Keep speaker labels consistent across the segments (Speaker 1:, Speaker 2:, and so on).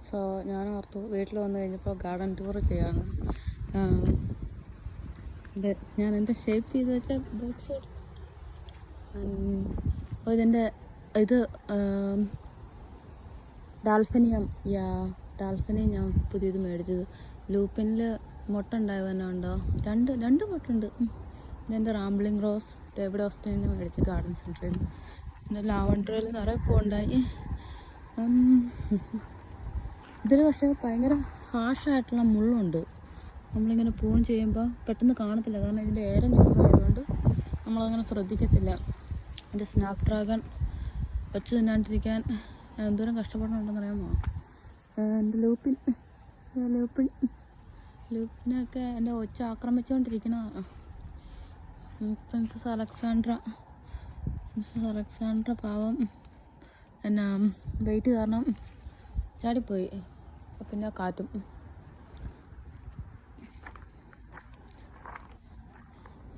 Speaker 1: So ഞാൻ ഓർത്തു വീട്ടിൽ വന്നു കഴിഞ്ഞപ്പോൾ ഗാർഡൻ ടൂർ ചെയ്യാണ്. ഞാൻ എൻ്റെ ഷേപ്പ് ചെയ്ത് വെച്ച ബോക്സ്. അപ്പോൾ ഇത് ഡാൽഫിനിയം ഞാൻ പുതിയത് മേടിച്ചത്. ലൂപ്പിനിൽ മുട്ട ഉണ്ടായവനുണ്ടോ? രണ്ട് മുട്ടുണ്ട്. ഇതെൻ്റെ റാംബ്ലിംഗ് റോസ് ഡേവിഡ് ഓസ്റ്റിനെ മേടിച്ച് ഗാർഡൻ സെൻറ്ററിൽ നിന്ന്. പിന്നെ ലാവൻഡറിൽ നിറയെ പൂവുണ്ടായി. ഇതിൽ പക്ഷേ ഭയങ്കര ഹാർഷായിട്ടുള്ള മുള്ളുണ്ട്. നമ്മളിങ്ങനെ പ്രൂൺ ചെയ്യുമ്പോൾ പെട്ടെന്ന് കാണത്തില്ല, കാരണം ഇതിൻ്റെ ഏരം ചെറുതായതുകൊണ്ട് നമ്മളങ്ങനെ ശ്രദ്ധിക്കത്തില്ല. എൻ്റെ സ്നാപ് ഡ്രാഗൺ വെച്ച് തിന്നാണ്ടിരിക്കാൻ എന്തോരം കഷ്ടപ്പെടുന്നുണ്ടെന്നറിയാമോ? എൻ്റെ ലൂപ്പിനൊക്കെ എൻ്റെ ഒച്ച ആക്രമിച്ചുകൊണ്ടിരിക്കണതാണ്. പ്രിൻസസ് അലക്സാണ്ട്ര പാവം എന്നാ വെയിറ്റ് കാരണം ചാടിപ്പോയി. പിന്നെ കാറ്റും.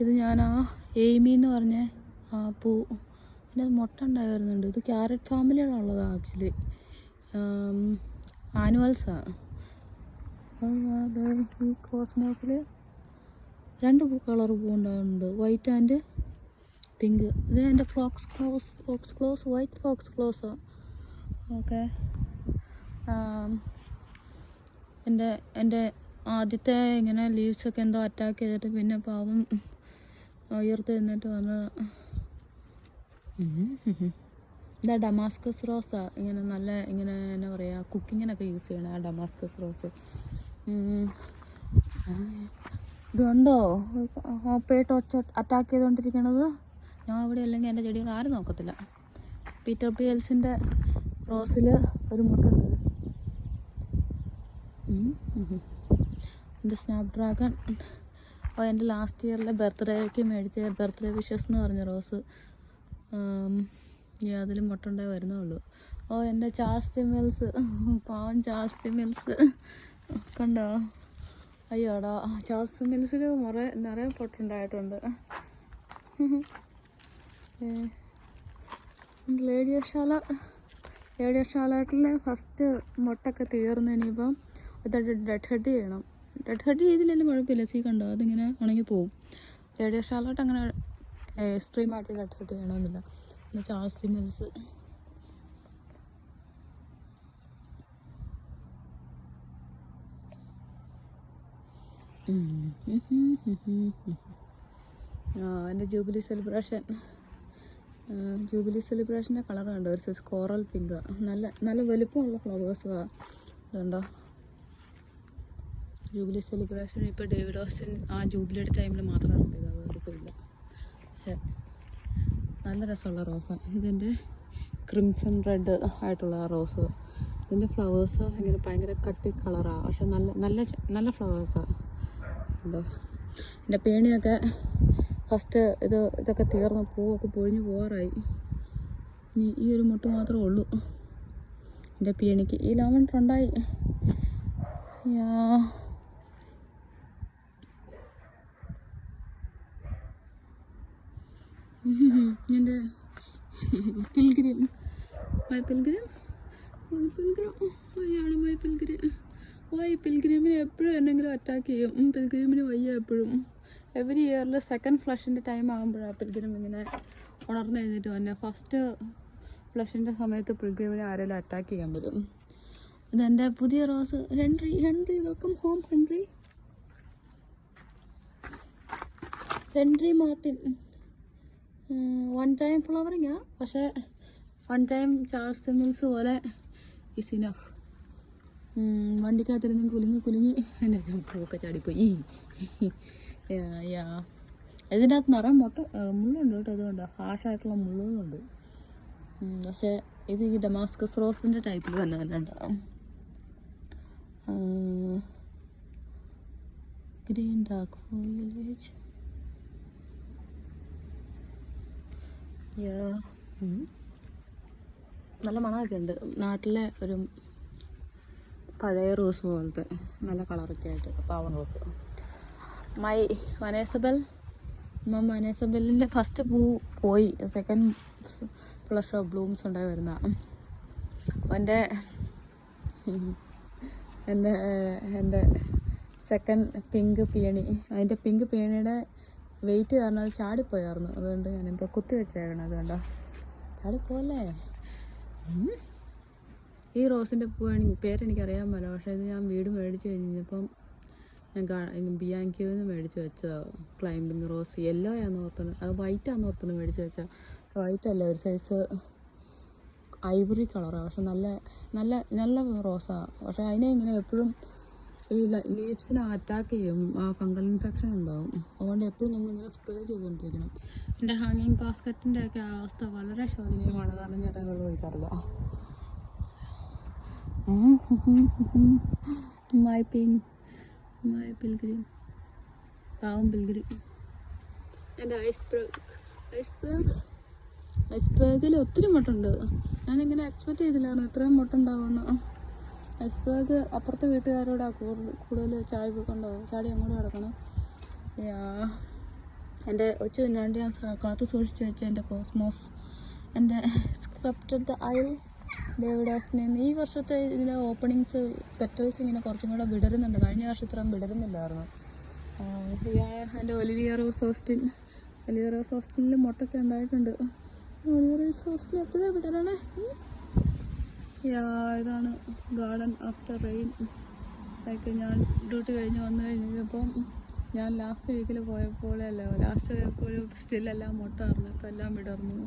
Speaker 1: ഇത് ഞാൻ എയ്മി എന്ന് പറഞ്ഞ പൂ, പിന്നെ മുട്ട ഉണ്ടായി വരുന്നുണ്ട്. ഇത് ക്യാരറ്റ് ഫാമിലിയുള്ളതാണ് ആക്ച്വലി. ആനുവൽസാണ്. ഈ കോസ്മോസിൽ 2 കളർ പൂ ഉണ്ടാകുന്നുണ്ട്, വൈറ്റ് ആൻഡ് പിങ്ക്. ഇത് എൻ്റെ ഫോക്സ് ക്ലോസ് വൈറ്റ് ഫോക്സ് ക്ലോസാണ്. ഓക്കെ. എൻ്റെ ആദ്യത്തെ ഇങ്ങനെ ലീവ്സൊക്കെ എന്തോ അറ്റാക്ക് ചെയ്തിട്ട് പിന്നെ പാവം ഉയർത്ത് നിന്നിട്ട് വന്നത്. ഇതാ ഡമാസ്കസ് റോസാണ്. ഇങ്ങനെ എന്നാ പറയുക, കുക്കിങ്ങിനൊക്കെ യൂസ് ചെയ്യണം ആ ഡമാസ്കസ് റോസ്. ഇതുണ്ടോ പേട്ട് ഒച്ച അറ്റാക്ക് ചെയ്തുകൊണ്ടിരിക്കണത്? ഞാൻ ഇവിടെ അല്ലെങ്കിൽ എൻ്റെ ചെടികൾ ആരും നോക്കത്തില്ല. പീറ്റർ പിയൽസിൻ്റെ റോസിൽ ഒരു മുട്ടുണ്ട്. എൻ്റെ സ്നാപ് ഡ്രാഗൺ എൻ്റെ ലാസ്റ്റ് ഇയറിലെ ബർത്ത്ഡേക്ക് മേടിച്ച ബർത്ത്ഡേ വിഷസ് എന്ന് പറഞ്ഞ റോസ്. അതിൽ മുട്ടുണ്ടായി വരുന്നേ ഉള്ളൂ. എൻ്റെ ചാൾസ് സിമിൽസ്, പാവം ചാൾസ് സിമിൽസ് കണ്ടോ? അയ്യോടാ, ചാൾസ് സിമിൽസിൽ നിറയെ പൊട്ടുണ്ടായിട്ടുണ്ട്. ലേഡിയ ഷാലാട്ടിലെ ഫസ്റ്റ് മുട്ടൊക്കെ തീർന്ന് ഇനിയിപ്പം ഇത് ഡെഡ് ഹെഡ് ചെയ്യണം. ഡെഡ് ഹെഡ് ചെയ്തില്ലെങ്കിലും കുഴപ്പമില്ല. കണ്ടോ, അതിങ്ങനെ ഉണങ്ങിപ്പോവും. ലേഡിയ ഷാലാട്ട് അങ്ങനെ എക്സ്ട്രീമായിട്ട് ഡെഡ് ഹെഡ് ചെയ്യണമെന്നില്ല. പിന്നെ ചാൾസ് സിമിൽസ്. എൻ്റെ ജൂബിലി സെലിബ്രേഷൻ്റെ കളർ കണ്ടോ? ഒരു സൈസ് കോറൽ പിങ്ക്. നല്ല വലുപ്പമുള്ള ഫ്ലവേഴ്സാണ്. ഇതുണ്ടോ ജൂബിലി സെലിബ്രേഷൻ? ഇപ്പോൾ ഡേവിഡ് ഓസ്റ്റിൻ ആ ജൂബിലിയുടെ ടൈമിൽ മാത്രമാണ് ഉണ്ടായത്, അത് കുഴപ്പമില്ല. പക്ഷേ നല്ല രസമുള്ള റോസാണ്. ഇതെൻ്റെ ക്രിംസൺ റെഡ് ആയിട്ടുള്ള റോസ്. ഇതിൻ്റെ ഫ്ലവേഴ്സ് ഇങ്ങനെ ഭയങ്കര കട്ടി കളറാണ്, പക്ഷെ നല്ല ഫ്ലവേഴ്സാണ്. ഉണ്ടോ? എൻ്റെ പേണിയൊക്കെ ഫസ്റ്റ് ഇതൊക്കെ തീർന്ന് പൂവൊക്കെ പൊഴിഞ്ഞ് പോകാറായി. ഇനി ഈ ഒരു മുട്ട് മാത്രമേ ഉള്ളൂ എൻ്റെ പേണിക്ക്. ഈ ലാവൻഡർ ഉണ്ടായി. എൻ്റെ പിൽഗ്രിമിനെ എപ്പോഴും എന്തെങ്കിലും അറ്റാക്ക് ചെയ്യും. പിൽഗ്രിമിന് വയ്യ എപ്പോഴും. എവറി ഇയറിൽ സെക്കൻഡ് ഫ്ലഷിൻ്റെ ടൈം ആകുമ്പോഴാണ് പിൽഗ്രിം ഇങ്ങനെ ഉണർന്ന് എഴുന്നേറ്റ് വന്നെ. ഫസ്റ്റ് ഫ്ലഷിൻ്റെ സമയത്ത് പിൽഗ്രിമിനെ ആരെങ്കിലും അറ്റാക്ക് ചെയ്യാൻ പറ്റും. ഇതെൻ്റെ പുതിയ rose Henry. Welcome home Henry Martin. 1 time ഫ്ലവറിങ്ങാണ്, പക്ഷേ 1 ടൈം ചാൾസ് സിമിൽസ് പോലെ ഇസ് ഇനഫ്. വണ്ടിക്കകത്തിരുന്ന് കുലുങ്ങി എൻ്റെ പൂവൊക്കെ ചാടിപ്പോയി. ഇതിൻ്റെ അകത്ത് നിറയെ മുള്ളുണ്ട് കേട്ടോ. അതുകൊണ്ട് ഹാർഷായിട്ടുള്ള മുള്ളുകളുണ്ട്. പക്ഷേ ഇത് ഈ ഡമാസ്കസ് റോസിൻ്റെ ടൈപ്പിൽ തന്നെ ഉണ്ടാകും. Green dark foliage. നല്ല മണമൊക്കെ ഉണ്ട്. നാട്ടിലെ ഒരു പഴയ റോസ് പോലത്തെ നല്ല കളറൊക്കെ ആയിട്ട് പാവൻ റോസ്. വനേസബെല്ലിൻ്റെ ഫസ്റ്റ് പൂ പോയി. സെക്കൻഡ് ഫ്ലഷ് ഓഫ് ബ്ലൂംസ് ഉണ്ടായി വരുന്ന. എൻ്റെ എൻ്റെ സെക്കൻഡ് പിങ്ക് പിയണി. അതിൻ്റെ പിങ്ക് പിയണിയുടെ വെയിറ്റ് കാരണം അത് ചാടിപ്പോയായിരുന്നു. അതുകൊണ്ട് ഞാനിപ്പോൾ കുത്തി വെച്ചേക്കണം. അത് കണ്ടോ, ചാടിപ്പോല്ലേ. ഈ റോസിൻ്റെ പേരെനിക്കറിയാൻ പറ്റില്ല. പക്ഷേ ഇത് ഞാൻ വീട് മേടിച്ച് കഴിഞ്ഞപ്പം ഞാൻ ബിയാൻക്യൂവിൽ നിന്ന് മേടിച്ച് വെച്ചതാണ്. ക്ലൈമ്പിങ് റോസ് യെല്ലോ ആണെന്ന് ഓർത്തുന്നത്, അത് വൈറ്റാന്ന് ഓർത്തുന്നത് മേടിച്ച് വെച്ചാൽ. വൈറ്റ് അല്ല, ഒരു സൈസ് ഐവറി കളറാണ്. പക്ഷെ നല്ല നല്ല നല്ല റോസാണ്. പക്ഷെ അതിനെ ഇങ്ങനെ എപ്പോഴും ഈ ലീവ്സിനെ അറ്റാക്ക് ചെയ്യും, ആ ഫംഗൽ ഇൻഫെക്ഷൻ ഉണ്ടാവും. അതുകൊണ്ട് എപ്പോഴും നമ്മളിങ്ങനെ സ്പ്രേ ചെയ്തുകൊണ്ടിരിക്കണം. എൻ്റെ ഹാങ്ങിങ് ബാസ്ക്കറ്റിൻ്റെ ഒക്കെ അവസ്ഥ വളരെ ശോചനീയമാണ്. കാരണം ചേട്ടാ വെള്ളം ഒഴിക്കാറില്ല. മൈ പിൽഗ്രിം, പാവം പിൽഗ്രിം. എൻ്റെ ഐസ്ബർഗിൽ ഒത്തിരി മുട്ടുണ്ട്. ഞാനിങ്ങനെ എക്സ്പെക്റ്റ് ചെയ്തില്ലായിരുന്നു ഇത്രയും മുട്ടുണ്ടാവുമെന്ന്. ഐസ്ബർഗ് അപ്പുറത്തെ വീട്ടുകാരോടാണ് കൂടുതൽ ചായ കൊണ്ടുപോകും. ചാടി അങ്ങോട്ട് കിടക്കണം. എൻ്റെ ഒച്ച തിന്നാണ്ട് ഞാൻ കാത്തു സൂക്ഷിച്ച് വെച്ച എൻ്റെ കോസ്മോസ്, എൻ്റെ സ്ക്രപ്റ്റഡ് ദ ഐൽ ഡേവിഡ് ഓസ്റ്റിൻ. ഈ വർഷത്തെ ഇതിലെ ഓപ്പണിങ്സ് പെറ്റൽസ് ഇങ്ങനെ കുറച്ചും കൂടെ വിടരുന്നുണ്ട്. കഴിഞ്ഞ വർഷം ഇത്രയും വിടരുന്നില്ലായിരുന്നു. എൻ്റെ ഒലിവിയ റോസ് ഓസ്റ്റിനിൽ മുട്ടൊക്കെ ഉണ്ടായിട്ടുണ്ട്. ഒലിവിയ റോസ് ഓസ്റ്റിൻ എപ്പോഴാണ് വിടരണേ? ഇതാണ് ഗാർഡൻ ആഫ്റ്റർ റെയിൻ. ലൈക്ക് ഞാൻ ഡ്യൂട്ടി കഴിഞ്ഞ് വന്നു കഴിഞ്ഞപ്പം ഞാൻ ലാസ്റ്റ് വീക്കിൽ പോയപ്പോഴല്ലോ, ലാസ്റ്റ് പോയപ്പോൾ സ്റ്റില്ലെല്ലാം മുട്ട അറിഞ്ഞു. ഇപ്പോൾ എല്ലാം വിടർന്നു.